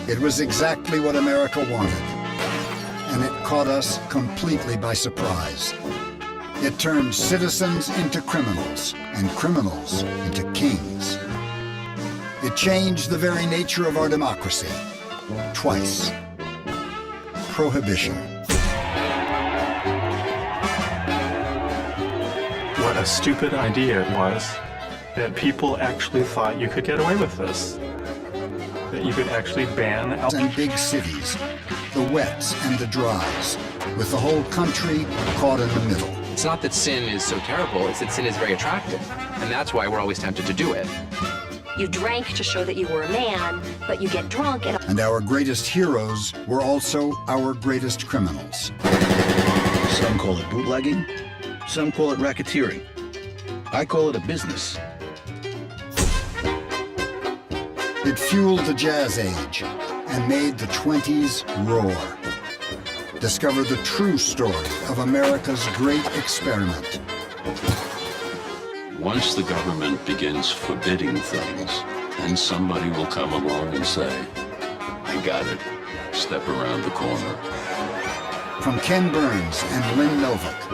It was exactly what America wanted, and it caught us completely by surprise. It turned citizens into criminals, and criminals into kings. It changed the very nature of our democracy. Twice. Prohibition. What a stupid idea it was that people actually thought you could get away with this. That you could actually ban alcohol. And big cities, the wets and the dries, with the whole country caught in the middle. It's not that sin is so terrible, it's that sin is very attractive. And that's why we're always tempted to do it. You drank to show that you were a man, but you get drunk and our greatest heroes were also our greatest criminals. Some call it bootlegging, some call it racketeering. I call it a business. It fueled the Jazz Age and made the 20s roar. Discover the true story of America's great experiment. Once the government begins forbidding things, then somebody will come along and say, I got it. Step around the corner. From Ken Burns and Lynn Novick.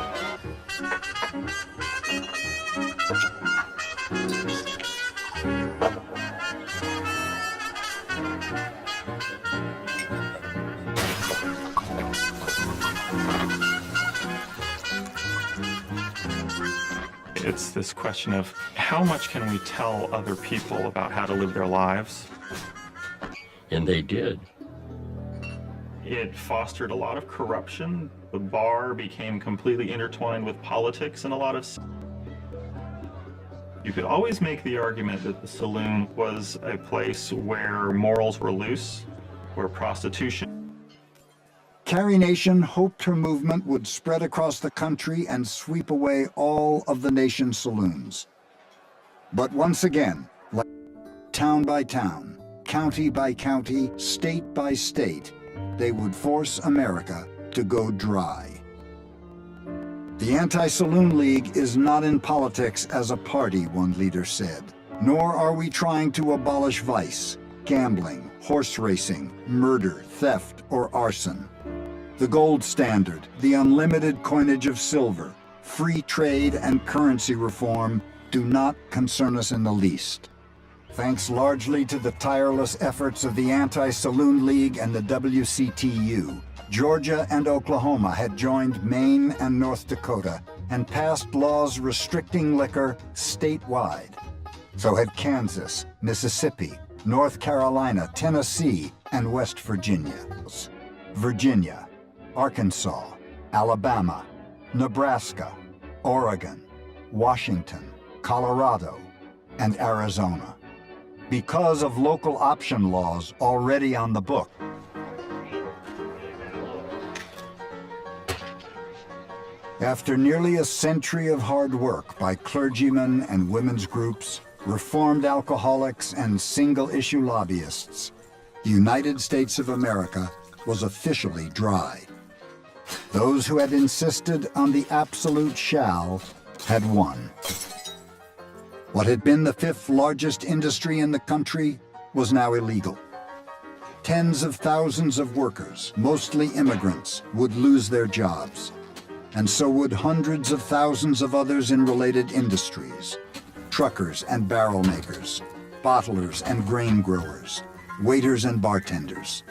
It's this question of how much can we tell other people about how to live their lives? And they did. It fostered a lot of corruption. The bar became completely intertwined with politics in a lot of... You could always make the argument that the saloon was a place where morals were loose, where prostitution... Carrie Nation hoped her movement would spread across the country and sweep away all of the nation's saloons. But once again, like town by town, county by county, state by state, they would force America to go dry. The Anti-Saloon League is not in politics as a party, one leader said. Nor are we trying to abolish vice, gambling, horse racing, murder, theft, or arson. The gold standard, the unlimited coinage of silver, free trade and currency reform do not concern us in the least. Thanks largely to the tireless efforts of the Anti-Saloon League and the WCTU, Georgia and Oklahoma had joined Maine and North Dakota and passed laws restricting liquor statewide. So had Kansas, Mississippi, North Carolina, Tennessee, and West Virginia. Virginia, Arkansas, Alabama, Nebraska, Oregon, Washington, Colorado, and Arizona. Because of local option laws already on the book. After nearly a century of hard work by clergymen and women's groups, reformed alcoholics and single-issue lobbyists, the United States of America was officially dry. Those who had insisted on the absolute shall had won. What had been the fifth largest industry in the country was now illegal. Tens of thousands of workers, mostly immigrants, would lose their jobs. And so would hundreds of thousands of others in related industries. Truckers and barrel makers, bottlers and grain growers, waiters and bartenders,